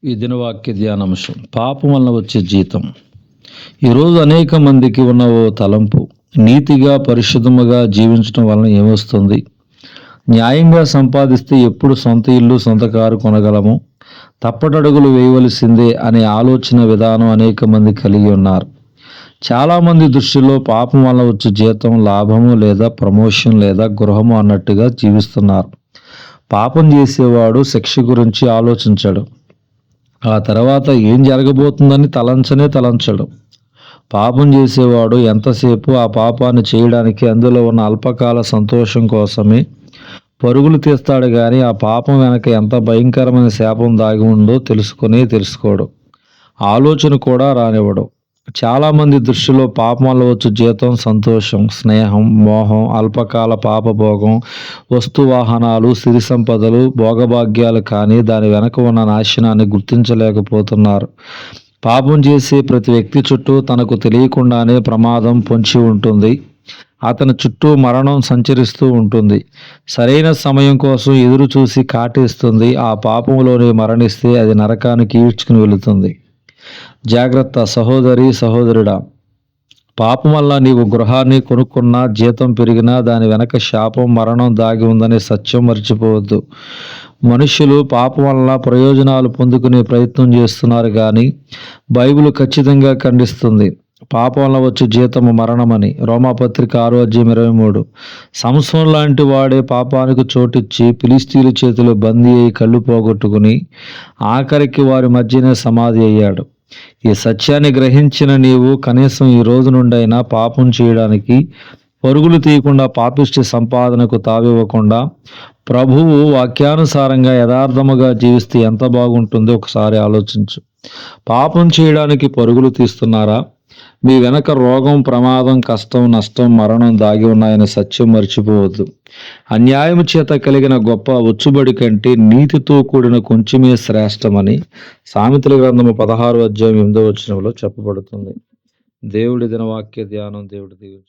ఈ దినవాక్య ధ్యానాంశం పాపం వలన వచ్చే జీతం. ఈరోజు అనేక మందికి ఉన్న ఓ తలంపు, నీతిగా పరిశుద్ధముగా జీవించడం వలన ఏమొస్తుంది, న్యాయంగా సంపాదిస్తే ఎప్పుడు సొంత ఇల్లు సొంత కారు కొనగలము, తప్పటడుగులు వేయవలసిందే అనే ఆలోచన విధానం అనేక మంది కలిగి ఉన్నారు. చాలామంది దృష్టిలో పాపం వలన వచ్చే జీతం లాభము లేదా ప్రమోషన్ లేదా గృహము అన్నట్టుగా జీవిస్తున్నారు. పాపం చేసేవాడు శిక్ష గురించి ఆలోచించడు. ఆ తర్వాత ఏం జరగబోతుందని తలంచడు. పాపం చేసేవాడు ఎంతసేపు ఆ పాపాన్ని చేయడానికి అందులో ఉన్న అల్పకాల సంతోషం కోసమే పరుగులు తీస్తాడు కానీ ఆ పాపం వెనక ఎంత భయంకరమైన శాపం దాగి ఉందో తెలుసుకోడు. ఆలోచన కూడా రానివ్వడు. చాలామంది దృష్టిలో పాపం వల్ల వచ్చు జీతం సంతోషం, స్నేహం, మోహం, అల్పకాల పాపభోగం, వస్తువాహనాలు, సిరి సంపదలు, భోగభాగ్యాలు, కానీ దాని వెనక ఉన్న నాశనాన్ని గుర్తించలేకపోతున్నారు. పాపం చేసే ప్రతి వ్యక్తి చుట్టూ తనకు తెలియకుండానే ప్రమాదం పొంచి ఉంటుంది. అతని చుట్టూ మరణం సంచరిస్తూ ఉంటుంది. సరైన సమయం కోసం ఎదురు చూసి కాటేస్తుంది. ఆ పాపంలోనే మరణిస్తే అది నరకానికి ఈడ్చుకుని వెళుతుంది. జాగ్రత్త సహోదరి సహోదరుడా, పాపం వల్ల నీవు గృహాన్ని కొనుక్కున్నా, జీతం పెరిగినా దాని వెనక శాపం, మరణం దాగి ఉందనే సత్యం మర్చిపోవద్దు. మనుషులు పాపం వల్ల ప్రయోజనాలు పొందుకునే ప్రయత్నం చేస్తున్నారు కానీ బైబిల్ ఖచ్చితంగా ఖండిస్తుంది. పాపం వల్ల వచ్చే జీతము మరణమని. రోమాపత్రిక 6:23. సంసోను లాంటి వాడే పాపానికి చోటిచ్చి ఫిలిష్తీయుల చేతిలో బందీ అయి కళ్ళు పోగొట్టుకుని ఆఖరికి వారి మధ్యనే సమాధి అయ్యాడు. ఈ సత్యాన్ని గ్రహించిన నీవు కనీసం ఈ రోజు నుండైనా పాపం చేయడానికి పరుగులు తీయకుండా, పాపిష్టి సంపాదనకు తావివ్వకుండా ప్రభువు వాక్యానుసారంగా యథార్థముగా జీవిస్తే ఎంత బాగుంటుందో ఒకసారి ఆలోచించు. పాపం చేయడానికి పరుగులు తీస్తున్నారా? మీ వెనక రోగం, ప్రమాదం, కష్టం, నష్టం, మరణం దాగి ఉన్నాయనే సత్యం మర్చిపోవద్దు. అన్యాయం చేత కలిగిన గొప్ప ఉచ్చుబడి కంటే నీతితో కూడిన కొంచెమే శ్రేష్టమని సామెతల గ్రంథము 16:8 చెప్పబడుతుంది. దేవుడి దినవాక్య ధ్యానం. దేవుడి దీవెన.